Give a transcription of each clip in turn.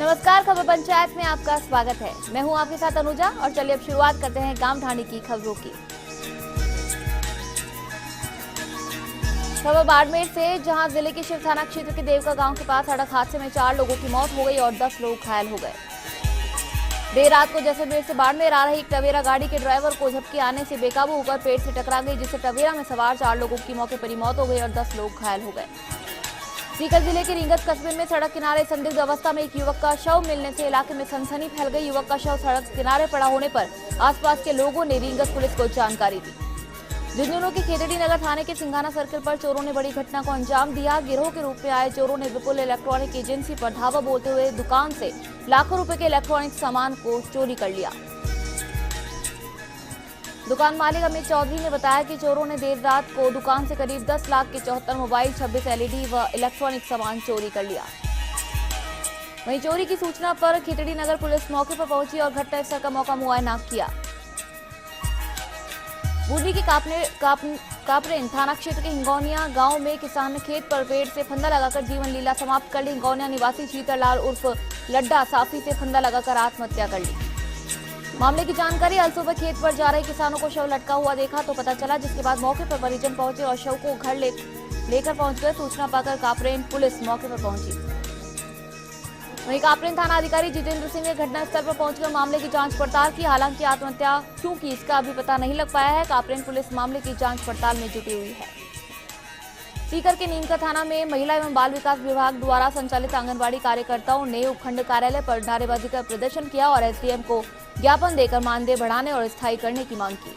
नमस्कार, खबर पंचायत में आपका स्वागत है। मैं हूं आपके साथ अनुजा और चलिए अब शुरुआत करते हैं गांव ढाणी की खबरों की। खबर बाड़मेर से, जहां जिले के शिव थाना क्षेत्र के देवका गांव के पास सड़क हादसे में 4 लोगों की मौत हो गई और 10 लोग घायल हो गए। देर रात को जैसलमेर से बाड़मेर आ रही एक टवेरा गाड़ी के ड्राइवर को झपकी आने से बेकाबू होकर पेड़ से टकरा गई, जिससे टवेरा में सवार 4 लोगों की मौके पर ही मौत हो गई और 10 लोग घायल हो गए। सीकर जिले के रींगस कस्बे में सड़क किनारे संदिग्ध अवस्था में एक युवक का शव मिलने से इलाके में सनसनी फैल गई। युवक का शव सड़क किनारे पड़ा होने पर आसपास के लोगों ने रींगस पुलिस को जानकारी दी। झुंझुनू के खेतड़ी नगर थाने के सिंघाना सर्किल पर चोरों ने बड़ी घटना को अंजाम दिया। गिरोह के रूप में आए चोरों ने विपुल इलेक्ट्रॉनिक एजेंसी पर धावा बोलते हुए दुकान से लाखों रुपए के इलेक्ट्रॉनिक सामान को चोरी कर लिया। दुकान मालिक अमित चौधरी ने बताया कि चोरों ने देर रात को दुकान से करीब 10 लाख के 74 मोबाइल, 26 एलईडी व इलेक्ट्रॉनिक सामान चोरी कर लिया। वहीं चोरी की सूचना पर खेतड़ी नगर पुलिस मौके पर पहुंची और घटनास्थल का मौका मुआयना किया। बूंदी के कापरेन थाना क्षेत्र के हिंगौनिया गांव में किसान ने खेत पर पेड़ से फंदा लगाकर जीवन लीला समाप्त कर ली। हिंगौनिया निवासी शीतललाल उर्फ लड्डा साफी से फंदा लगाकर आत्महत्या कर ली। मामले की जानकारी आज सुबह खेत पर जा रहे किसानों को शव लटका हुआ देखा तो पता चला, जिसके बाद मौके पर परिजन पहुंचे और शव को घर लेकर पहुंच गए। सूचना पाकर कापरेन पुलिस मौके पर पहुंची। वहीं कापरेन थाना अधिकारी जितेंद्र सिंह ने घटनास्थल पर पहुंचकर मामले की जांच पड़ताल की। हालांकि आत्महत्या क्यों की इसका अभी पता नहीं लग पाया है। कापरेन पुलिस मामले की जांच पड़ताल में जुटी हुई है। सीकर के नीमका थाना में महिला एवं बाल विकास विभाग द्वारा संचालित आंगनबाड़ी कार्यकर्ताओं ने उपखंड कार्यालय पर नारेबाजी कर प्रदर्शन किया और एसडीएम को ज्ञापन देकर मानदेय बढ़ाने और स्थायी करने की मांग की।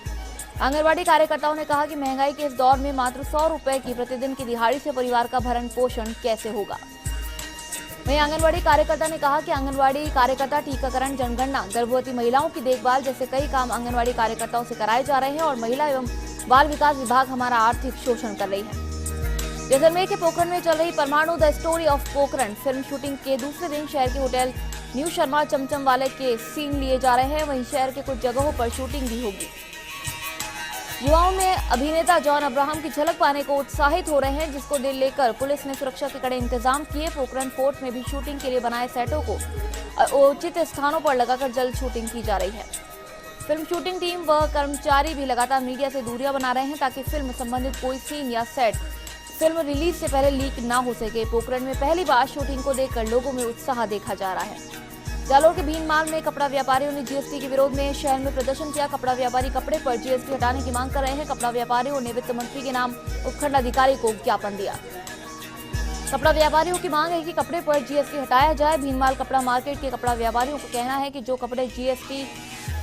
आंगनबाड़ी कार्यकर्ताओं ने कहा कि महंगाई के इस दौर में मात्र 100 रुपए की प्रतिदिन की दिहाड़ी से परिवार का भरण पोषण कैसे होगा। वहीं आंगनबाड़ी कार्यकर्ता ने कहा कि आंगनबाड़ी कार्यकर्ता टीकाकरण, जनगणना, गर्भवती महिलाओं की देखभाल जैसे कई काम आंगनबाड़ी कार्यकर्ताओं से कराए जा रहे हैं और महिला एवं बाल विकास विभाग हमारा आर्थिक शोषण कर रही है। जैसलमेर के पोखरण में चल रही परमाणु the story of Pokhran film shooting के दूसरे दिन शहर के होटल न्यू शर्मा चमचम वाले के सीन लिए जा रहे हैं। वहीं शहर के कुछ जगहों पर शूटिंग भी होगी। युवाओं में अभिनेता जॉन अब्राहम की झलक पाने को उत्साहित हो रहे हैं, जिसको दिल लेकर पुलिस ने सुरक्षा के कड़े इंतजाम किए। पोखरण फोर्ट में भी शूटिंग के लिए बनाए सेटों को उचित स्थानों पर लगाकर जल्द शूटिंग की जा रही है। फिल्म शूटिंग टीम व कर्मचारी भी लगातार मीडिया से दूरियां बना रहे हैं ताकि फिल्म संबंधित कोई सीन या सेट फिल्म रिलीज से पहले लीक ना हो सके। पोखरण में पहली बार शूटिंग को देखकर लोगों में उत्साह देखा जा रहा है। जालोर के भीनमाल में कपड़ा व्यापारियों ने जीएसटी के विरोध में शहर में प्रदर्शन किया। कपड़ा व्यापारी कपड़े पर जीएसटी हटाने की मांग कर रहे हैं। कपड़ा व्यापारियों ने वित्त मंत्री के नाम उपखंड अधिकारी को ज्ञापन दिया। कपड़ा व्यापारियों की मांग है कि कपड़े पर जीएसटी हटाया जाए। भीनमाल कपड़ा मार्केट के कपड़ा व्यापारियों का कहना है कि जो कपड़े जीएसटी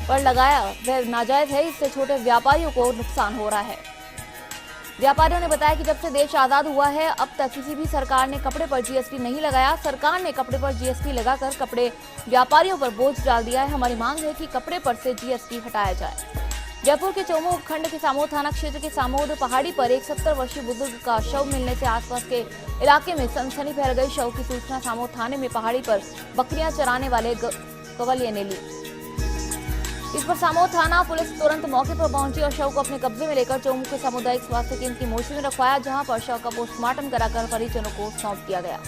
पर लगाया वह नाजायज है, इससे छोटे व्यापारियों को नुकसान हो रहा है। व्यापारियों ने बताया कि जब से देश आजाद हुआ है अब तक किसी भी सरकार ने कपड़े पर जीएसटी नहीं लगाया। सरकार ने कपड़े पर जीएसटी लगाकर कपड़े व्यापारियों पर बोझ डाल दिया है। हमारी मांग है कि कपड़े पर से जीएसटी हटाया जाए। जयपुर के चोमू उपखंड के सामोद थाना क्षेत्र के सामोद पहाड़ी पर एक 70 वर्षीय बुजुर्ग का शव मिलने से आसपास के इलाके में सनसनी फैल गई। शव की सूचना सामोद थाने में पहाड़ी पर बकरियां चराने वाले कवलिये ने ली। इस पर सामोद थाना पुलिस तुरंत मौके पर पहुंची और शव को अपने कब्जे में लेकर चोमू के सामुदायिक स्वास्थ्य केंद्र की मोर्चरी में रखवाया, जहां पर शव का पोस्टमार्टम कराकर परिजनों को सौंप दिया गया।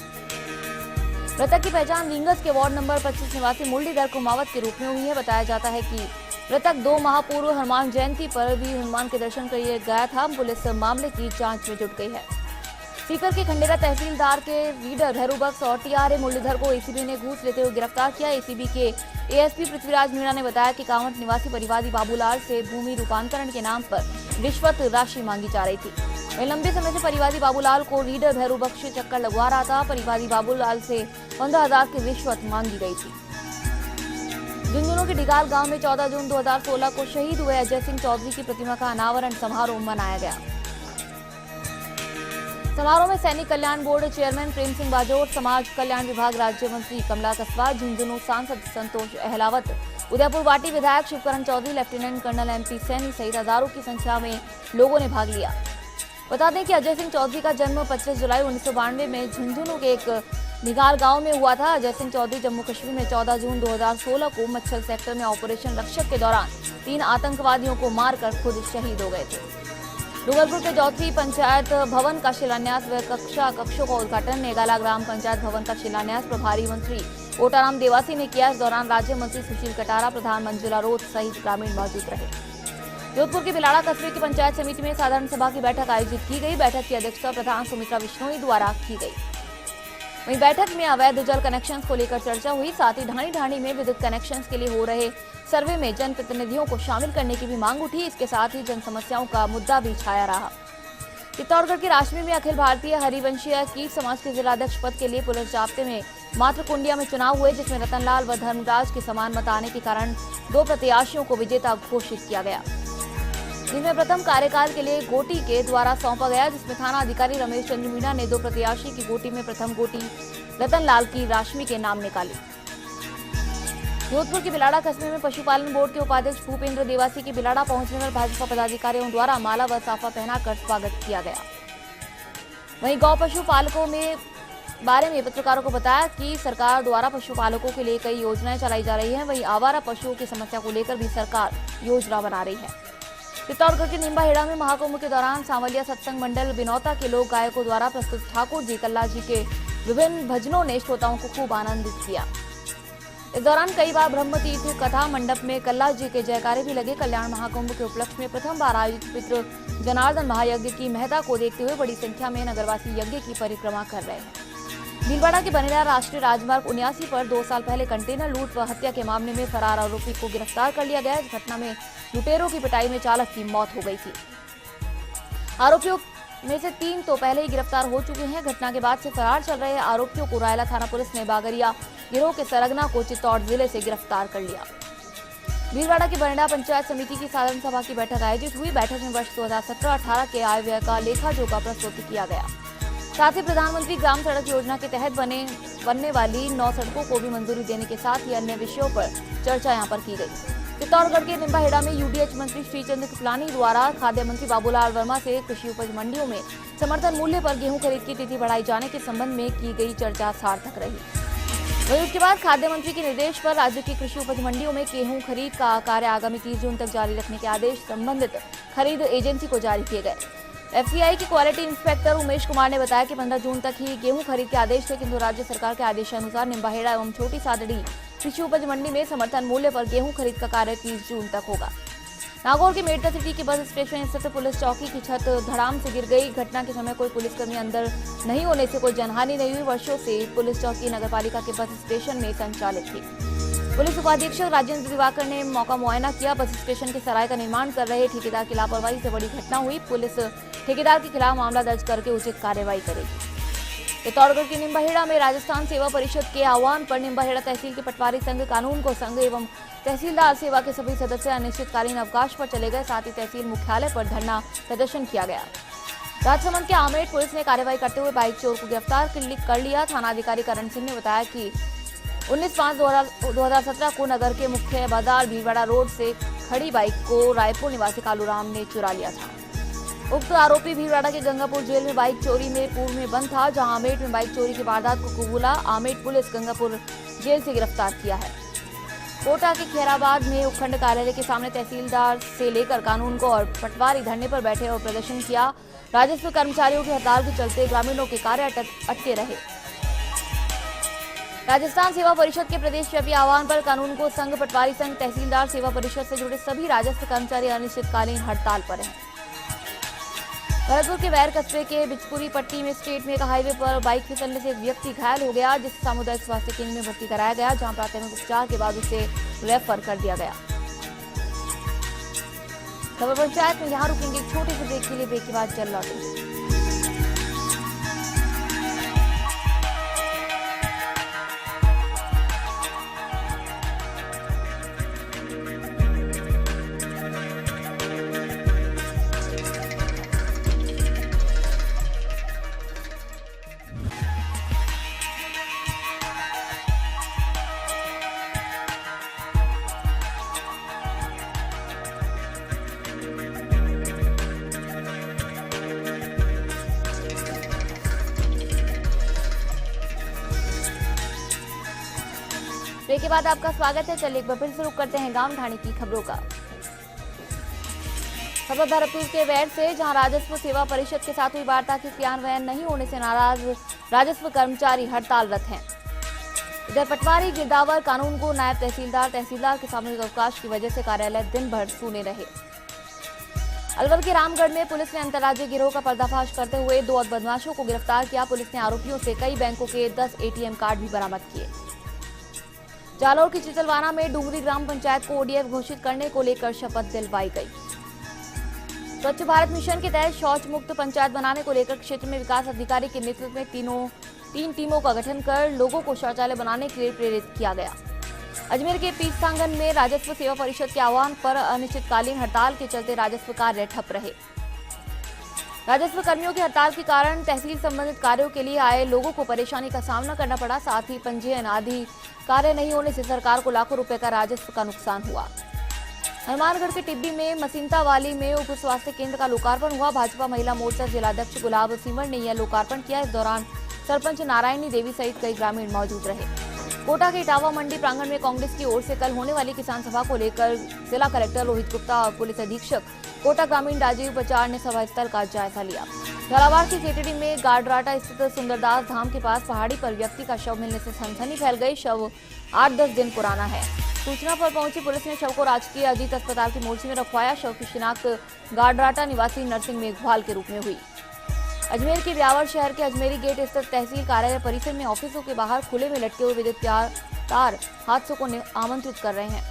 मृतक की पहचान रींगस के वार्ड नंबर 25 निवासी मुरलीधर कुमावत के रूप में हुई है। बताया जाता है कि मृतक 2 माह पूर्व हनुमान जयंती पर भी हनुमान के दर्शन के लिए गया था। पुलिस मामले की जाँच में जुट गई है। सीकर के खंडेरा तहसीलदार के रीडर भैरूबक्स और टीआरए मुरलीधर को एसीबी ने घूस लेते हुए गिरफ्तार किया। एसीबी के एएसपी पृथ्वीराज मीणा ने बताया कि कांवट निवासी परिवादी बाबूलाल से भूमि रूपांतरण के नाम पर रिश्वत राशि मांगी जा रही थी। वहीं लंबे समय से परिवादी बाबूलाल को रीडर भैरूबक्स चक्कर लगवा रहा था। परिवादी बाबूलाल से 15,000 की रिश्वत मांगी गई थी। झुंझुनू के डिगाल गांव में 14 जून 2016 को शहीद हुए अजय सिंह चौधरी की प्रतिमा का अनावरण समारोह मनाया गया। समारोह में सैनिक कल्याण बोर्ड चेयरमैन प्रेम सिंह बाजोर, समाज कल्याण विभाग राज्य मंत्री कमला कसवार, झुंझुनू सांसद संतोष अहलावत, उदयपुर वाटी विधायक Shivkaran Chaudhary, lieutenant colonel MP Saini सहित हजारों की संख्या में लोगों ने भाग लिया। बता दें कि अजय सिंह चौधरी का जन्म 25 जुलाई 1992 में झुंझुनू के एक निगाल गांव में हुआ था। अजय सिंह चौधरी जम्मू कश्मीर में 14 जून 2016 को मच्छल सेक्टर में ऑपरेशन रक्षक के दौरान 3 आतंकवादियों को मारकर खुद शहीद हो गए थे। डूंगरपुर के चौथी पंचायत भवन का शिलान्यास व कक्षों का उद्घाटन, नेगाला ग्राम पंचायत भवन का शिलान्यास प्रभारी मंत्री कोटाराम देवासी ने किया। इस दौरान राज्य मंत्री सुशील कटारा, प्रधान मंजुला रोध सहित ग्रामीण मौजूद रहे। जोधपुर के बिलाड़ा कस्बे की पंचायत समिति में साधारण सभा की बैठक आयोजित की गई। बैठक की अध्यक्षता प्रधान सुमित्रा बिश्नोई द्वारा की गई। वहीं बैठक में अवैध जल कनेक्शन को लेकर चर्चा हुई। साथ ही ढाणी ढाणी में विद्युत कनेक्शन के लिए हो रहे सर्वे में जनप्रतिनिधियों को शामिल करने की भी मांग उठी। इसके साथ ही जन समस्याओं का मुद्दा भी छाया रहा। चित्तौड़गढ़ के राशमी में अखिल भारतीय हरिवंशीय कीट समाज के जिलाध्यक्ष पद के लिए पुलिस जाब्ते में मात्र कुंडिया में चुनाव हुए, जिसमें रतनलाल व धर्मराज के समान मत आने के कारण 2 प्रत्याशियों को विजेता घोषित किया गया। जिनमें प्रथम कार्यकाल के लिए गोटी के द्वारा सौंपा गया, जिसमें थाना अधिकारी रमेश चंद्र मीणा ने 2 प्रत्याशी की गोटी में प्रथम गोटी रतनलाल की राशमी के नाम निकाली। जोधपुर के बिलाड़ा कस्बे में पशुपालन बोर्ड के उपाध्यक्ष भूपेंद्र देवासी के बिलाड़ा पहुंचने पर भाजपा पदाधिकारियों द्वारा माला व साफा पहनाकर स्वागत किया गया। वहीं गौ पशुपालकों में बारे में पत्रकारों को बताया कि सरकार द्वारा पशुपालकों के लिए कई योजनाएं चलाई जा रही हैं। वहीं आवारा पशुओं की समस्या को लेकर भी सरकार योजना बना रही है। चित्तौड़गढ़ के निम्बाहेड़ा में महाकुंभ के दौरान सांवलिया सत्संग मंडल बिनौता के लोक गायकों द्वारा प्रस्तुत ठाकुर जी कल्ला जी के विभिन्न भजनों ने श्रोताओं को खूब आनंदित किया। इस दौरान कई बार ब्रह्म तीर्थ कथा मंडप में कल्ला जी के जयकारे भी लगे। कल्याण महाकुंभ के उपलक्ष्य में प्रथम बार आयोजित पितृ जनार्दन महायज्ञ की महत्ता को देखते हुए बड़ी संख्या में नगरवासी यज्ञ की परिक्रमा कर रहे हैं। भीलवाड़ा के बनेरा राष्ट्रीय राजमार्ग 79 पर 2 साल पहले कंटेनर लूट व हत्या के मामले में फरार आरोपी को गिरफ्तार कर लिया गया। इस घटना में लुटेरों की पिटाई में चालक की मौत हो गई थी। आरोपियों में से 3 तो पहले ही गिरफ्तार हो चुके हैं। घटना के बाद से फरार चल रहे आरोपियों को रायला थाना पुलिस ने बागरिया गिरोह के सरगना को चित्तौड़ जिले से गिरफ्तार कर लिया। भीलवाड़ा के बनेरा पंचायत समिति की साधारण सभा की बैठक आयोजित हुई। बैठक में वर्ष 2017-18 के आय व्यय का लेखा जोखा प्रस्तुत किया गया। साथ ही प्रधानमंत्री ग्राम सड़क योजना के तहत बनने वाली 9 सड़कों को भी मंजूरी देने के साथ ही अन्य विषयों पर चर्चा यहां पर की गई। चित्तौड़गढ़ के निम्बाहेड़ा में यूडीएच मंत्री श्रीचंद्र कृपलानी द्वारा खाद्य मंत्री बाबूलाल वर्मा से कृषि उपज मंडियों में समर्थन मूल्य पर गेहूं खरीद की तिथि बढ़ाई जाने के संबंध में की गई चर्चा सार्थक रही। वहीं उसके बाद खाद्य मंत्री के निर्देश पर राज्य की कृषि उपज मंडियों में गेहूं खरीद का कार्य आगामी 30 जून तक जारी रखने के आदेश संबंधित खरीद एजेंसी को जारी किए गए। एफसीआई के क्वालिटी इंस्पेक्टर उमेश कुमार ने बताया कि 15 जून तक ही गेहूं खरीद के आदेश थे, किंतु राज्य सरकार के आदेशानुसार निम्बाहेड़ा एवं छोटी सादड़ी कृषि उपज मंडी में समर्थन मूल्य पर गेहूं खरीद का कार्य 30 जून तक होगा। नागौर के मेडता सिटी के बस स्टेशन स्थित पुलिस चौकी की छत धड़ाम से गिर गई। घटना के समय कोई पुलिसकर्मी अंदर नहीं होने से कोई जनहानि नहीं हुई। वर्षों से पुलिस चौकी नगरपालिका के बस स्टेशन में संचालित थी। पुलिस उपाधीक्षक राजेंद्र दिवाकर ने मौका मुआयना किया। बस स्टेशन के सराय का निर्माण कर रहे ठेकेदार की लापरवाही से बड़ी घटना हुई। पुलिस ठेकेदार के खिलाफ मामला दर्ज करके उचित कार्रवाई करेगी। चित्तौड़गढ़ के निम्बाहेड़ा में राजस्थान सेवा परिषद के आह्वान पर निम्बाहेड़ा तहसील के पटवारी संघ कानून को संघ एवं तहसीलदार सेवा के सभी सदस्य अनिश्चितकालीन अवकाश पर चले गए। साथ ही तहसील मुख्यालय पर धरना प्रदर्शन किया गया। राजसमंद के आमेट पुलिस ने कार्रवाई करते हुए बाइक चोर को गिरफ्तार कर लिया। थानाधिकारी करण सिंह ने बताया कि 19/5/2017 को नगर के मुख्य बाजार भीलवाड़ा रोड से खड़ी बाइक को रायपुर निवासी कालूराम ने चुरा लिया था। उक्त आरोपी भीलवाड़ा के गंगापुर जेल में बाइक चोरी में पूर्व में बंद था, जहां आमेट में बाइक चोरी की वारदात को कबूला। आमेट पुलिस गंगापुर जेल से गिरफ्तार किया है। कोटा के खैराबाद में उपखंड कार्यालय के सामने तहसीलदार से लेकर कानून को और पटवारी धरने पर बैठे और प्रदर्शन किया। राजस्व कर्मचारियों की हड़ताल के चलते ग्रामीणों के कार्य अटके रहे। राजस्थान सेवा परिषद के प्रदेश व्यापी आह्वान पर कानून को संघ, पटवारी संघ, तहसीलदार सेवा परिषद से जुड़े सभी राजस्व कर्मचारी अनिश्चितकालीन हड़ताल पर हैं। भरतपुर के वैर कस्बे के बिचपुरी पट्टी में स्टेट में एक हाईवे पर बाइक फिसलने से एक व्यक्ति घायल हो गया, जिसे सामुदायिक स्वास्थ्य केंद्र में भर्ती कराया गया, जहां प्राथमिक उपचार के बाद उसे रेफर कर दिया गया। खबर पंचायत में यहाँ रुकेंगे एक छोटे से ब्रेक के लिए। ब्रेक के बाद चल लौटेंगे। ब्रेक के बाद आपका स्वागत है। चलिए एक बार फिर शुरू करते हैं गांव ढाणी की खबरों का। खबर भरतपुर के वैर से, जहां राजस्व सेवा परिषद के साथ हुई वार्ता के क्रियान्वयन नहीं होने से नाराज राजस्व कर्मचारी हड़तालरत हैं। इधर पटवारी गिरदावर कानून को नायब तहसीलदार के सामूहिक अवकाश की वजह से कार्यालय दिन भर सूने रहे। अलवर के रामगढ़ में पुलिस ने अंतर्राज्यीय गिरोह का पर्दाफाश करते हुए 2 बदमाशों को गिरफ्तार किया। पुलिस ने आरोपियों से कई बैंकों के 10 एटीएम कार्ड भी बरामद किए। जालौर की चिचलवाना में डूंगरी ग्राम पंचायत को ओडीएफ घोषित करने को लेकर शपथ दिलवाई गई। स्वच्छ भारत मिशन के तहत शौच मुक्त पंचायत बनाने को लेकर क्षेत्र में विकास अधिकारी के नेतृत्व में तीन टीमों का गठन कर लोगों को शौचालय बनाने के लिए प्रेरित किया गया। अजमेर के पीरसांगन में राजस्व सेवा परिषद के आह्वान पर अनिश्चितकालीन हड़ताल के चलते राजस्व कार्य ठप रहे। राजस्व कर्मियों की हड़ताल के कारण तहसील संबंधित कार्यों के लिए आए लोगों को परेशानी का सामना करना पड़ा। साथ ही पंजीयन आदि कार्य नहीं होने से सरकार को लाखों रुपए का राजस्व का नुकसान हुआ। हनुमानगढ़ के टिब्बी में मसीनतावाली में उप स्वास्थ्य केंद्र का लोकार्पण हुआ। भाजपा महिला मोर्चा जिलाध्यक्ष गुलाब सिमर ने यह लोकार्पण किया। इस दौरान सरपंच नारायणी देवी सहित कई ग्रामीण मौजूद रहे। कोटा के इटावा मंडी प्रांगण में कांग्रेस की ओर से कल होने वाली किसान सभा को लेकर जिला कलेक्टर रोहित गुप्ता और पुलिस अधीक्षक कोटा ग्रामीण राजीव बचार ने सभा स्थल का जायजा लिया। झालावाड़ की केतड़ी में गाडराटा स्थित सुंदरदास धाम के पास पहाड़ी पर व्यक्ति का शव मिलने से सनसनी फैल गई। शव 8-10 दिन पुराना है। सूचना पर पहुंची पुलिस ने शव को राजकीय अजीत अस्पताल की मोर्ची में रखवाया। शव की शिनाख्त गाडराटा निवासी नरसिंह मेघवाल के रूप में हुई। अजमेर के ब्यावर शहर के अजमेरी गेट स्थित तहसील कार्यालय परिसर में ऑफिसों के बाहर खुले में लटके हुए विद्युत तार हादसों को आमंत्रित कर रहे हैं।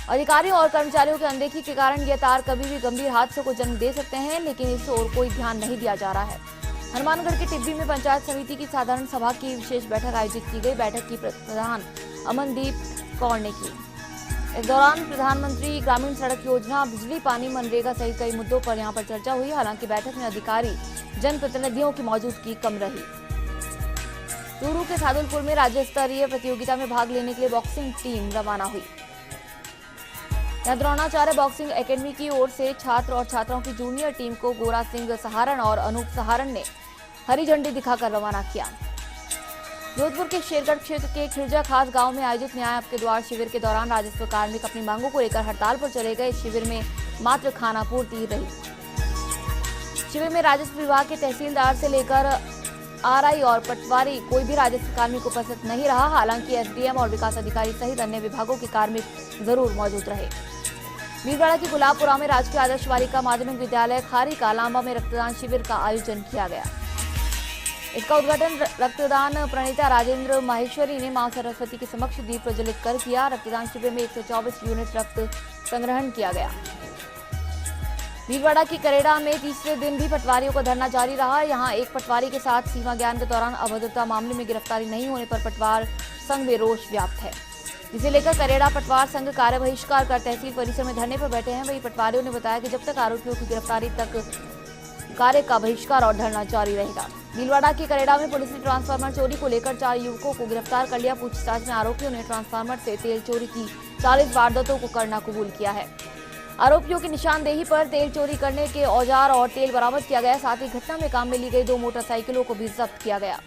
अधिकारियों और कर्मचारियों की अनदेखी के कारण यह तार कभी भी गंभीर हादसों को जन्म दे सकते हैं, लेकिन इस ओर कोई ध्यान नहीं दिया जा रहा है। हनुमानगढ़ के टिब्बी में पंचायत समिति की साधारण सभा की विशेष बैठक आयोजित की गई। बैठक की प्रधान अमनदीप कौर ने की। इस दौरान प्रधानमंत्री ग्रामीण सड़क योजना, बिजली, पानी, मनरेगा सहित कई मुद्दों पर यहां पर चर्चा हुई। हालांकि बैठक में अधिकारी जनप्रतिनिधियों की मौजूदगी कम रही। चूरू के सादुलपुर में राज्य स्तरीय प्रतियोगिता में भाग लेने के लिए बॉक्सिंग टीम रवाना हुई। यहां द्रोणाचार्य बॉक्सिंग एकेडमी की ओर से छात्र और छात्राओं की जूनियर टीम को गोरा सिंह सहारण और अनूप सहारण ने हरी झंडी दिखाकर रवाना किया। जोधपुर के शेरगढ़ क्षेत्र के खिरजा खास गांव में आयोजित न्याय आपके द्वार शिविर के दौरान राजस्व कार्मिक अपनी मांगों को लेकर हड़ताल पर चले गए। शिविर में मात्र खानापूर्ति रही। शिविर में राजस्व विभाग के तहसीलदार से लेकर आरआई और पटवारी कोई भी राजस्व कार्मिक उपस्थित नहीं रहा। हालांकि एसडीएम और विकास अधिकारी सहित अन्य विभागों के कार्मिक जरूर मौजूद रहे। भीलवाड़ा की गुलाबपुरा में राजकीय आदर्श बालिका माध्यमिक विद्यालय खारी का लांबा में रक्तदान शिविर का आयोजन किया गया। इसका उद्घाटन रक्तदान प्रणेता राजेंद्र माहेश्वरी ने मां सरस्वती के समक्ष दीप प्रज्वलित कर किया। रक्तदान शिविर में 124 यूनिट रक्त संग्रहण किया गया। भीलवाड़ा की करेड़ा में तीसरे दिन भी पटवारियों का धरना जारी रहा। यहां एक पटवारी के साथ सीमा ज्ञान के दौरान अभद्रता मामले में गिरफ्तारी नहीं होने पर पटवार संघ में रोष व्याप्त है, जिसे लेकर करेड़ा पटवार संघ कार्य बहिष्कार कर तहसील परिसर में धरने पर बैठे हैं। वहीं पटवारियों ने बताया कि जब तक आरोपियों की गिरफ्तारी तक कार्य का बहिष्कार और धरना जारी रहेगा। भीलवाड़ा की करेड़ा में पुलिस ने ट्रांसफार्मर चोरी को लेकर 4 युवकों को गिरफ्तार कर लिया। पूछताछ में आरोपियों ने ट्रांसफार्मर से तेल चोरी की 40 वारदातों को करना कबूल किया है। आरोपियों की निशानदेही पर तेल चोरी करने के औजार और तेल बरामद किया गया। साथ ही घटना में काम में ली गई 2 मोटरसाइकिलों को भी जब्त किया गया।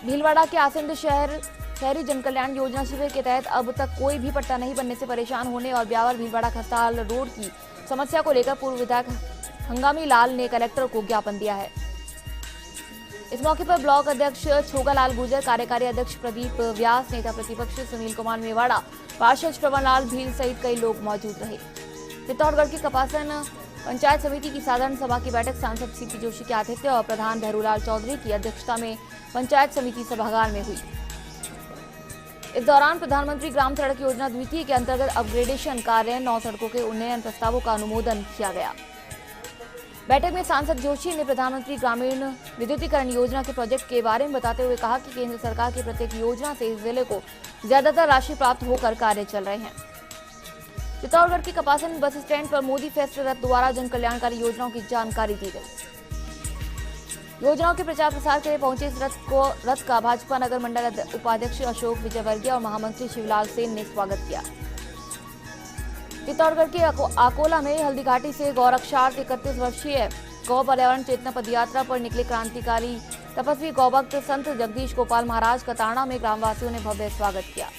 भीलवाड़ा के आसिंद शहरी जन कल्याण योजना शिविर के तहत अब तक कोई भी पट्टा नहीं बनने से परेशान होने और ब्यावर भीलवाड़ा खस्ताहाल रोड की समस्या को लेकर पूर्व विधायक हंगामी लाल ने कलेक्टर को ज्ञापन दिया है। इस मौके पर ब्लॉक अध्यक्ष छोगालाल गुर्जर, कार्यकारी अध्यक्ष प्रदीप व्यास, नेता प्रतिपक्ष सुनील कुमार मेवाड़ा, पार्षद श्रवणलाल भील सहित कई लोग मौजूद रहे। चित्तौड़गढ़ की कपासन पंचायत समिति की साधारण सभा की बैठक सांसद सीपी जोशी के आतिथ्य और प्रधान भैरूलाल चौधरी की अध्यक्षता में पंचायत समिति सभागार में हुई। इस दौरान प्रधानमंत्री ग्राम सड़क योजना द्वितीय के अंतर्गत अपग्रेडेशन कार्य 9 सड़कों के उन्नयन प्रस्तावों का अनुमोदन किया गया। बैठक में सांसद जोशी ने प्रधानमंत्री ग्रामीण विद्युतीकरण योजना के प्रोजेक्ट के बारे में बताते हुए कहा कि केंद्र सरकार की प्रत्येक योजना से इस जिले को ज्यादातर राशि प्राप्त होकर कार्य चल रहे हैं। चित्तौड़गढ़ के कपासन बस स्टैंड पर मोदी फेस्ट रथ द्वारा जन कल्याणकारी योजनाओं की जानकारी दी गई। योजनाओं के प्रचार प्रसार के लिए पहुंचे इस रथ का भाजपा नगर मंडल उपाध्यक्ष अशोक विजयवर्गीय और महामंत्री शिवलाल सेन ने स्वागत किया। चित्तौड़गढ़ के आकोला में हल्दीघाटी से गौरक्षार्थ 31 वर्षीय गौ पर्यावरण चेतना पदयात्रा पर निकले क्रांतिकारी तपस्वी गौभक्त संत जगदीश गोपाल महाराज का तारणा में ग्रामवासियों ने भव्य स्वागत किया।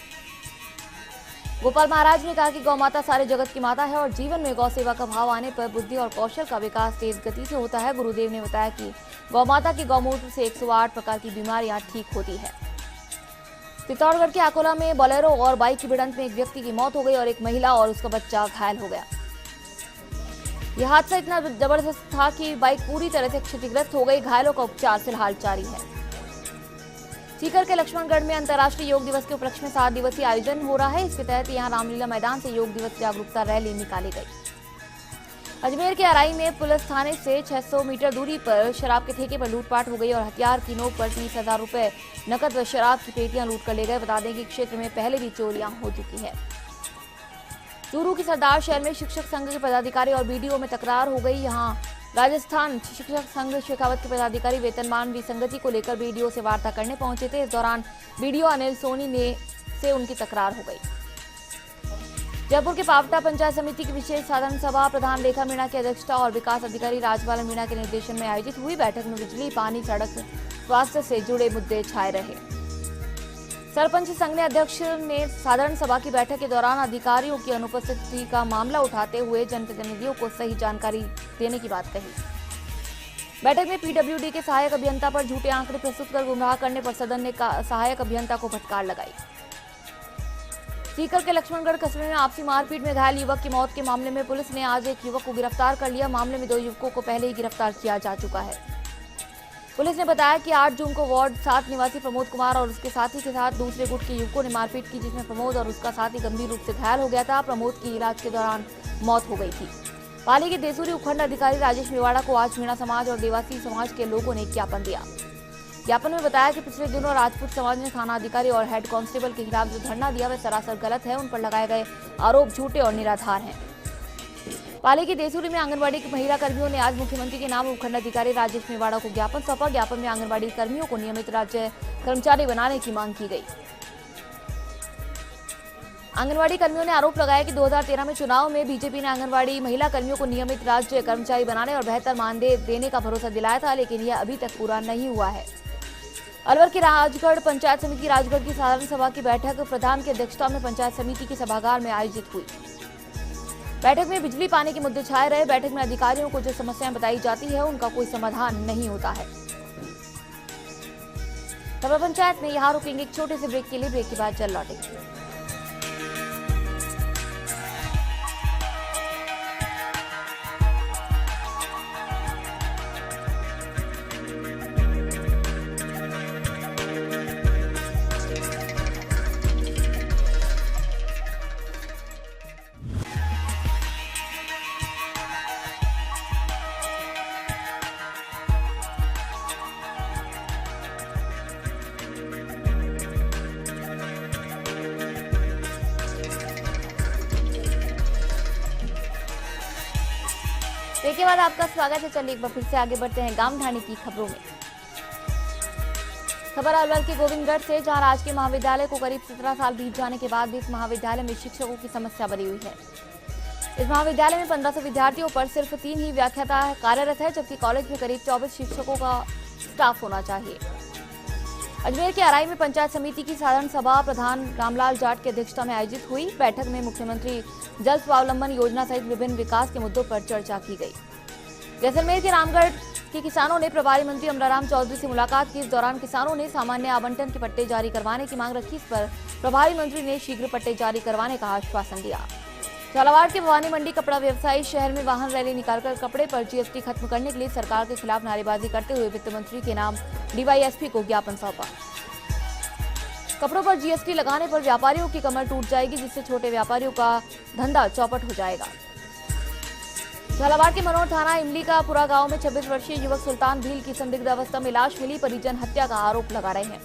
गोपाल महाराज ने कहा कि गौ माता सारे जगत की माता है और जीवन में गौ सेवा का भाव आने पर बुद्धि और कौशल का विकास तेज गति से होता है। गुरुदेव ने बताया कि गौ माता के गौमूत्र से 108 प्रकार की बीमारियां ठीक होती है। चित्तौड़गढ़ के अकोला में बोलेरो और बाइक की भिड़ंत में एक व्यक्ति की मौत हो गई और एक महिला और उसका बच्चा घायल हो गया। यह हादसा इतना जबरदस्त था कि बाइक पूरी तरह से क्षतिग्रस्त हो गई। घायलों का उपचार फिलहाल जारी है। सीकर के लक्ष्मणगढ़ में अंतर्राष्ट्रीय योग दिवस के उपलक्ष्य में 7 दिवसीय आयोजन हो रहा है। इसके तहत यहां रामलीला मैदान से योग दिवस जागरूकता रैली निकाली गई। अजमेर के अराई में पुलिस थाने से 600 मीटर दूरी पर शराब के ठेके पर लूटपाट हो गई और हथियार की नोक पर 30,000 रुपए नकद व शराब की पेटियां लूट कर ले गए। बता दें कि क्षेत्र में पहले भी चोरियां हो चुकी है। चूरू की सरदार शहर में शिक्षक संघ के पदाधिकारी और बीडीओ में तकरार हो गई। यहां राजस्थान शिक्षक संघ शेखावत के पदाधिकारी वेतनमान विसंगति को लेकर बीडीओ से वार्ता करने पहुंचे थे। इस दौरान बीडीओ अनिल सोनी से उनकी तकरार हो गई। जयपुर के पावटा पंचायत समिति की विशेष साधारण सभा प्रधान रेखा मीणा की अध्यक्षता और विकास अधिकारी राजपाल मीणा के निर्देशन में आयोजित हुई। बैठक में बिजली, पानी, सड़क, स्वास्थ्य से जुड़े मुद्दे छाए रहे। सरपंच संघ ने अध्यक्ष ने साधारण सभा की बैठक के दौरान अधिकारियों की अनुपस्थिति का मामला उठाते हुए जनप्रतिनिधियों को सही जानकारी देने की बात कही। बैठक में पीडब्ल्यूडी के सहायक अभियंता पर झूठे आंकड़े प्रस्तुत कर गुमराह करने पर सदन ने सहायक अभियंता को फटकार लगाई। सीकर के लक्ष्मणगढ़ कस्बे में आपसी मारपीट में घायल युवक की मौत के मामले में पुलिस ने आज एक युवक को गिरफ्तार कर लिया। मामले में 2 युवकों को पहले ही गिरफ्तार किया जा चुका है। पुलिस ने बताया कि 8 जून को वार्ड 7 निवासी प्रमोद कुमार और उसके साथी के साथ दूसरे गुट के युवकों ने मारपीट की, जिसमें प्रमोद और उसका साथी गंभीर रूप से घायल हो गया था। प्रमोद की इलाज के दौरान मौत हो गई थी। पाली के देसूरी उपखंड अधिकारी राजेश मेवाड़ा को आज मीणा समाज और देवासी समाज के लोगों ने ज्ञापन दिया। ज्ञापन में बताया कि पिछले दिनों राजपूत समाज ने थाना अधिकारी और हेड कांस्टेबल के खिलाफ जो धरना दिया वह सरासर गलत है। उन पर लगाए गए आरोप झूठे और निराधार हैं। पाली की देसूरी में आंगनबाड़ी की महिला कर्मियों ने आज मुख्यमंत्री के नाम उपखंड अधिकारी राजेश मेवाड़ा को ज्ञापन सौंपा। ज्ञापन में आंगनबाड़ी कर्मियों को नियमित राज्य कर्मचारी बनाने की मांग की गई। आंगनबाड़ी कर्मियों ने आरोप लगाया कि 2013 में चुनाव में बीजेपी ने आंगनबाड़ी महिला कर्मियों को नियमित राज्य कर्मचारी बनाने और बेहतर मानदेय देने का भरोसा दिलाया था, लेकिन यह अभी तक पूरा नहीं हुआ है। अलवर की राजगढ़ पंचायत समिति राजगढ़ की साधारण सभा की बैठक प्रधान की अध्यक्षता में पंचायत समिति के सभागार में आयोजित हुई। बैठक में बिजली, पानी के मुद्दे छाए रहे। बैठक में अधिकारियों को जो समस्याएं बताई जाती है उनका कोई समाधान नहीं होता है। तब पंचायत में यहाँ रुकेंगे एक छोटे से ब्रेक के लिए। ब्रेक के बाद जल्द लौटेंगे। ब्रेक के बाद आपका स्वागत है। चलिए एक बार फिर से आगे बढ़ते हैं गांव ढाणी की खबरों में। खबर अलवर के गोविंदगढ़ से, जहां राजकीय महाविद्यालय को करीब 17 साल बीत जाने के बाद भी इस महाविद्यालय में शिक्षकों की समस्या बनी हुई है। इस महाविद्यालय में 1500 विद्यार्थियों पर सिर्फ 3 ही व्याख्याता कार्यरत है, जबकि कॉलेज में करीब 24 शिक्षकों का स्टाफ होना चाहिए। अजमेर के अराई में पंचायत समिति की साधारण सभा प्रधान रामलाल जाट की अध्यक्षता में आयोजित हुई। बैठक में मुख्यमंत्री जल स्वावलंबन योजना सहित विभिन्न विकास के मुद्दों पर चर्चा की गई। जैसलमेर के रामगढ़ के किसानों ने प्रभारी मंत्री अमराराम चौधरी से मुलाकात की। इस दौरान किसानों ने सामान्य आवंटन के पट्टे जारी करवाने की मांग रखी। इस पर प्रभारी मंत्री ने शीघ्र पट्टे जारी करवाने का आश्वासन दिया। झालावाड़ के भवानी मंडी कपड़ा व्यवसायी शहर में वाहन रैली निकालकर कपड़े पर जीएसटी खत्म करने के लिए सरकार के खिलाफ नारेबाजी करते हुए वित्त मंत्री के नाम डीवाईएसपी को ज्ञापन सौंपा। कपड़ों पर जीएसटी लगाने पर व्यापारियों की कमर टूट जाएगी, जिससे छोटे व्यापारियों का धंधा चौपट हो जाएगा। झालावाड़ के मनोर थाना इमली का पुरा गांव में 26 वर्षीय युवक सुल्तान भील की संदिग्ध अवस्था में लाश मिली। परिजन हत्या का आरोप लगा रहे हैं।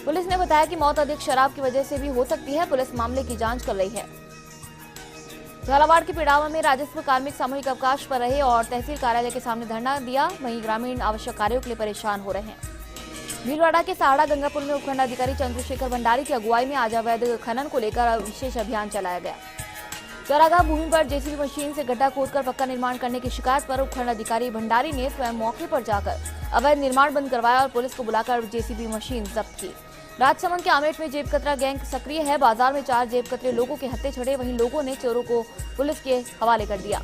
पुलिस ने बताया कि मौत अधिक शराब की वजह से भी हो सकती है। पुलिस मामले की जांच कर रही है। झालावाड़ के पिड़ावा में राजस्व कार्मिक सामूहिक अवकाश पर रहे और तहसील कार्यालय के सामने धरना दिया। वहीं ग्रामीण आवश्यक कार्यों के लिए परेशान हो रहे हैं। भीलवाड़ा के सहाड़ा गंगापुर में उपखंड अधिकारी चंद्रशेखर भंडारी की अगुवाई में आज अवैध खनन को लेकर विशेष अभियान चलाया गया। चरागाह भूमि पर जेसीबी मशीन से गड्ढा खोदकर पक्का निर्माण करने की शिकायत पर उपखंड अधिकारी भंडारी ने स्वयं मौके पर जाकर अवैध निर्माण बंद करवाया और पुलिस को बुलाकर जेसीबी मशीन जब्त की। राजसमंद के आमेट में जेब कतरा गैंग सक्रिय है। बाजार में 4 जेब कतरे लोगों के हत्थे चढ़े। वहीं लोगों ने चोरों को पुलिस के हवाले कर दिया।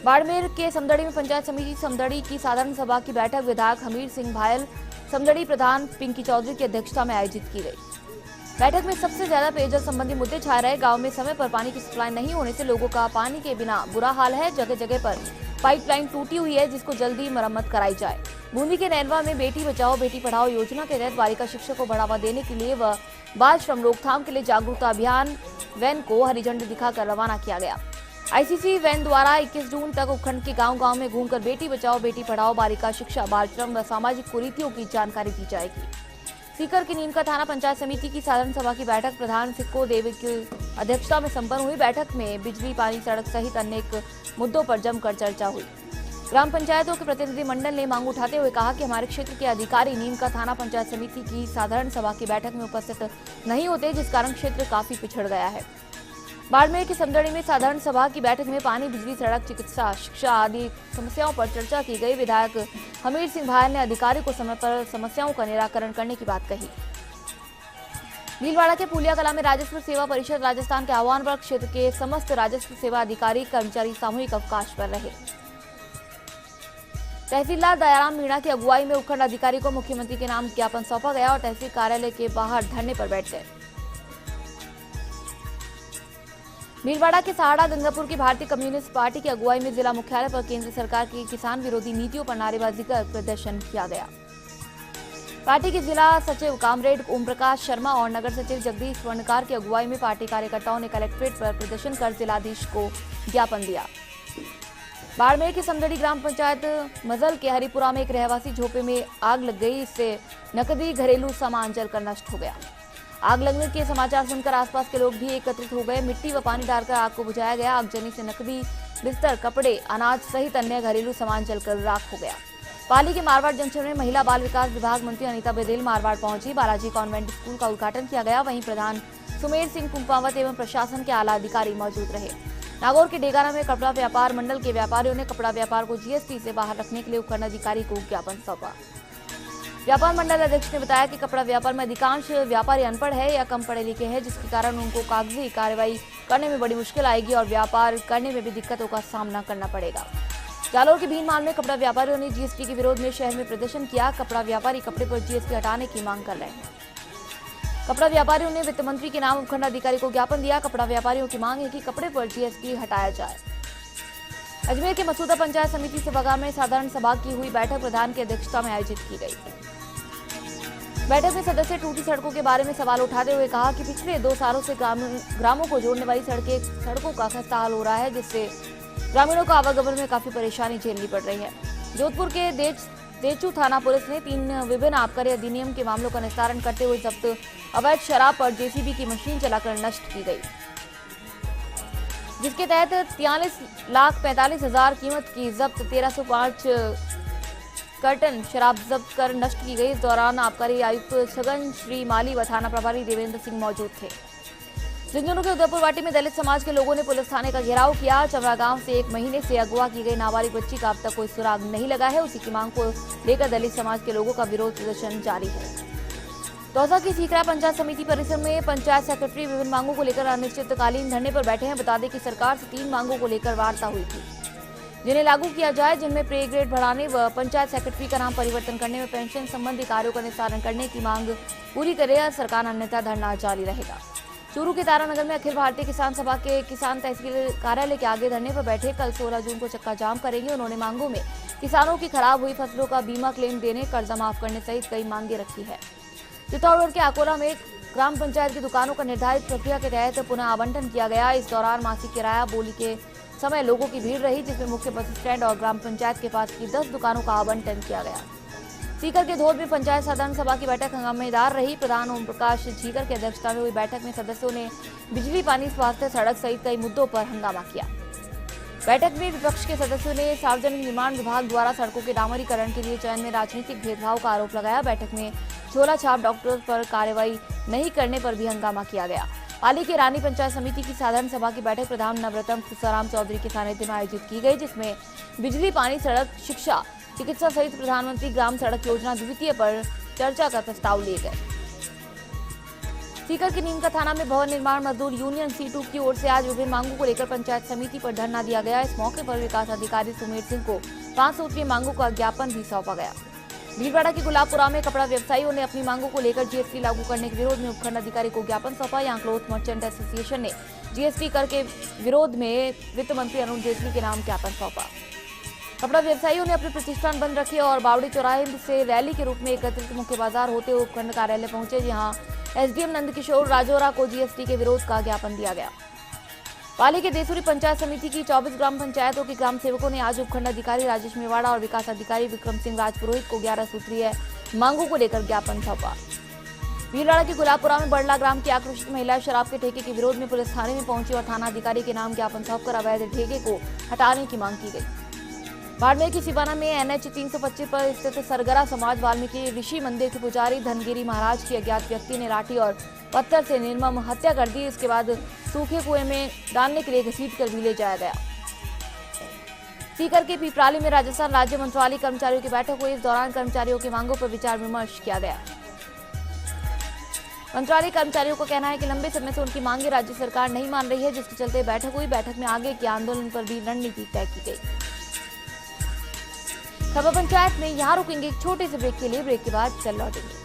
बाड़मेर के समदड़ी में पंचायत समिति समदड़ी की साधारण सभा की बैठक विधायक हमीर सिंह भायल, समदड़ी प्रधान पिंकी चौधरी की अध्यक्षता में आयोजित की गई। बैठक में सबसे ज्यादा पेयजल संबंधी मुद्दे छाए रहे। गांव में समय पर पानी की सप्लाई नहीं होने से लोगों का पानी के बिना बुरा हाल है। जगह जगह पर पाइपलाइन टूटी हुई है, जिसको जल्दी मरम्मत कराई जाए। बूंदी के नैनवा में बेटी बचाओ बेटी पढ़ाओ योजना के तहत बालिका शिक्षा को बढ़ावा देने के लिए व बाल श्रम रोकथाम के लिए जागरूकता अभियान वैन को हरी झंडी दिखाकर रवाना किया गया। आईसीसी वैन द्वारा 21 जून तक उपखंड के गांव-गांव में घूमकर बेटी बचाओ बेटी पढ़ाओ, बालिका शिक्षा, बाल श्रम व सामाजिक कुरीतियों की जानकारी दी जाएगी। सीकर की नीम का थाना पंचायत समिति की साधारण सभा की बैठक प्रधान सिक्को देव की अध्यक्षता में संपन्न हुई। बैठक में बिजली, पानी, सड़क सहित अनेक मुद्दों पर जमकर चर्चा हुई। ग्राम पंचायतों के प्रतिनिधि मंडल ने मांग उठाते हुए कहा कि हमारे क्षेत्र के अधिकारी नीम का थाना पंचायत समिति की साधारण सभा की बैठक में उपस्थित नहीं होते, जिस कारण क्षेत्र काफी पिछड़ गया है। बाड़मेर की समदड़ी में साधारण सभा की बैठक में पानी, बिजली, सड़क, चिकित्सा, शिक्षा आदि समस्याओं पर चर्चा की गई। विधायक हमीर सिंह भायल ने अधिकारी को समय पर समस्याओं का निराकरण करने की बात कही। भीलवाड़ा के पुलिया कला में राजस्व सेवा परिषद राजस्थान के आह्वान पर क्षेत्र के समस्त राजस्व सेवा अधिकारी कर्मचारी सामूहिक अवकाश पर रहे। तहसीलदार दयाराम मीणा की अगुवाई में उपखंड अधिकारी को मुख्यमंत्री के नाम ज्ञापन सौंपा गया और तहसील कार्यालय के बाहर धरने पर बैठ गए। भीलवाड़ा के सहाड़ा गंगापुर की भारतीय कम्युनिस्ट पार्टी की अगुवाई में जिला मुख्यालय पर केंद्र सरकार की किसान विरोधी नीतियों पर नारेबाजी कर प्रदर्शन किया गया। पार्टी के जिला सचिव कामरेड ओम प्रकाश शर्मा और नगर सचिव जगदीश स्वर्णकार की अगुवाई में पार्टी कार्यकर्ताओं ने कलेक्ट्रेट पर प्रदर्शन कर जिलाधीश को ज्ञापन दिया। बाड़मेर की समदड़ी ग्राम पंचायत मजल के हरिपुरा में एक रहवासी झोपड़े में आग लग गई। इससे नकदी, घरेलू सामान जलकर नष्ट हो गया। आग लगने के समाचार सुनकर आसपास के लोग भी एकत्रित हो गए। मिट्टी व पानी डालकर आग को बुझाया गया। आगजनी से नकदी, बिस्तर, कपड़े, अनाज सहित अन्य घरेलू सामान जलकर राख हो गया। पाली के मारवाड़ जंक्शन में महिला बाल विकास विभाग मंत्री अनीता बदेल मारवाड़ पहुंची। बालाजी कॉन्वेंट स्कूल का उद्घाटन किया गया। वहीं प्रधान सुमेर सिंह कुंपावत एवं प्रशासन के आला अधिकारी मौजूद रहे। नागौर के डेगाना में कपड़ा व्यापार मंडल के व्यापारियों ने कपड़ा व्यापार को जीएसटी से बाहर रखने के लिए उपखंड अधिकारी को ज्ञापन सौंपा। व्यापार मंडल अध्यक्ष ने बताया कि कपड़ा व्यापार में अधिकांश व्यापारी अनपढ़ है या कम पढ़े लिखे हैं, जिसके कारण उनको कागजी कार्रवाई करने में बड़ी मुश्किल आएगी और व्यापार करने में भी दिक्कतों का सामना करना पड़ेगा। जालौर के भीनमाल में कपड़ा व्यापारियों ने जीएसटी के विरोध में शहर में प्रदर्शन किया। कपड़ा व्यापारी कपड़े पर जीएसटी हटाने की मांग कर रहे हैं। कपड़ा व्यापारियों ने वित्त मंत्री के नाम उपखंड अधिकारी को ज्ञापन दिया। कपड़ा व्यापारियों की मांग है कि कपड़े पर जीएसटी हटाया जाए। अजमेर के मसूदा पंचायत समिति सभागार में साधारण सभा की हुई बैठक प्रधान की अध्यक्षता में आयोजित की गई। बैठक में सदस्य टूटी सड़कों के बारे में सवाल उठाते हुए कहा कि पिछले 2 सालों से ग्रामों को जोड़ने वाली सड़कों का खस्ता हाल हो रहा है, जिससे ग्रामीणों को आवागमन में काफी परेशानी झेलनी पड़ रही है। जोधपुर के देचू थाना पुलिस ने 3 विभिन्न आबकारी अधिनियम के मामलों का निस्तारण करते हुए जब्त अवैध शराब पर जेसीबी की मशीन चलाकर नष्ट की गई, जिसके तहत 43,45,000 कीमत की जब्त 1305 कार्टन शराब जब्त कर नष्ट की गई। इस दौरान आबकारी आयुक्त छगन श्री माली व थाना प्रभारी देवेंद्र सिंह मौजूद थे। झुंझुनू के उदयपुर वाटी में दलित समाज के लोगों ने पुलिस थाने का घेराव किया। चमरा गांव से 1 महीने से अगवा की गई नाबालिग बच्ची का अब तक कोई सुराग नहीं लगा है। उसी की मांग को लेकर दलित समाज के लोगों का विरोध प्रदर्शन जारी है। दौसा की सीकरा पंचायत समिति परिसर में पंचायत सेक्रेटरी विभिन्न मांगों को लेकर अनिश्चितकालीन धरने पर बैठे हैं। बता दें कि सरकार से 3 मांगों को लेकर वार्ता हुई थी, जिन्हें लागू किया जाए, जिनमें पे ग्रेड बढ़ाने व पंचायत सेक्रेटरी का नाम परिवर्तन करने में पेंशन संबंधी कार्यों का निस्तारण करने की मांग पूरी करे सरकार, अन्यथा धरना जारी रहेगा। चूरू के तारानगर में अखिल भारतीय किसान सभा के किसान तहसील कार्यालय के आगे धरने पर बैठे कल 16 जून को चक्का जाम करेंगे। उन्होंने मांगों में किसानों की खराब हुई फसलों का बीमा क्लेम देने, कर्जा माफ करने सहित कई मांगे रखी है। चित्तौड़गढ़ के आकोला में ग्राम पंचायत की दुकानों का निर्धारित प्रक्रिया के तहत पुनः आवंटन किया गया। इस दौरान मासिक किराया बोली के समय लोगों की भीड़ रही, जिसमें मुख्य बस स्टैंड और ग्राम पंचायत के पास की 10 दुकानों का आवंटन किया गया। सीकर के धोद में पंचायत साधारण सभा की बैठक हंगामेदार रही। प्रधान ओम प्रकाश झीकर की अध्यक्षता में हुई बैठक में सदस्यों ने बिजली, पानी, स्वास्थ्य, सड़क सहित कई मुद्दों पर हंगामा किया। बैठक में विपक्ष के सदस्यों ने सार्वजनिक निर्माण विभाग द्वारा सड़कों के डामरीकरण के लिए चयन में राजनीतिक भेदभाव का आरोप लगाया। बैठक में झोला छाप डॉक्टरों पर कार्रवाई नहीं करने पर भी हंगामा किया गया। पाली की रानी पंचायत समिति की साधारण सभा की बैठक प्रधान नवरत्न खुसाराम चौधरी के सानिध्य में आयोजित की गई, जिसमें बिजली, पानी, सड़क, शिक्षा, चिकित्सा सहित प्रधानमंत्री ग्राम सड़क योजना द्वितीय पर चर्चा का प्रस्ताव लिए गए। सीकर के नीम का थाना में भवन निर्माण मजदूर यूनियन C2 की ओर से आज विभिन्न मांगों को लेकर पंचायत समिति पर धरना दिया गया। इस मौके पर विकास अधिकारी सुमेर सिंह को 5 सूत्रीय मांगों का ज्ञापन भी सौंपा गया। भीलवाड़ा के गुलाबपुरा में कपड़ा व्यवसायियों ने अपनी मांगों को लेकर जीएसटी लागू करने के विरोध में उपखंड अधिकारी को ज्ञापन सौंपा। यहां क्लोथ मर्चेंट एसोसिएशन ने जीएसटी कर के विरोध में वित्त मंत्री अरुण जेटली के नाम ज्ञापन सौंपा। कपड़ा व्यवसायियों ने अपने प्रतिष्ठान बंद रखे और बावड़ी चौराहे से रैली के रूप में एकत्रित मुख्य बाजार होते हुए उपखंड कार्यालय पहुंचे, जहां एसडीएम नंदकिशोर राजौरा को जीएसटी के विरोध का ज्ञापन दिया गया। पाली के देसुरी पंचायत समिति की 24 ग्राम पंचायतों के ग्राम सेवकों ने आज उपखंड अधिकारी राजेश मेवाड़ा और विकास अधिकारी विक्रम सिंह राजपुरोहित को 11 सूत्रीय मांगों को लेकर ज्ञापन सौंपा। भीलवाड़ा के गुलाबपुरा में बड़ला ग्राम की आक्रोशित महिला शराब के ठेके के विरोध में पुलिस थाने में पहुंची और थाना अधिकारी के नाम ज्ञापन सौंपकर अवैध ठेके को हटाने की मांग की गई। बाड़मेर की सिवाना में एनएच 325 पर स्थित सरगरा समाज वाल्मीकि ऋषि मंदिर के पुजारी धनगिरी महाराज की अज्ञात व्यक्ति ने लाठी और पत्थर से निर्मम हत्या कर दी। इसके बाद सूखे कुएं में डालने के लिए घसीट कर भी ले जाया गया। सीकर के पिपराली में राजस्थान राज्य मंत्रालय कर्मचारियों की बैठक हुई। इस दौरान कर्मचारियों की मांगों पर विचार विमर्श किया गया। मंत्रालय कर्मचारियों का कहना है कि लंबे समय से उनकी मांगे राज्य सरकार नहीं मान रही है, जिसके चलते बैठक हुई। बैठक में आगे के आंदोलन पर भी रणनीति तय की गई। खबर पंचायत में यहाँ रुकेंगे एक छोटे से ब्रेक के लिए। ब्रेक के बाद चल लौटेंगे।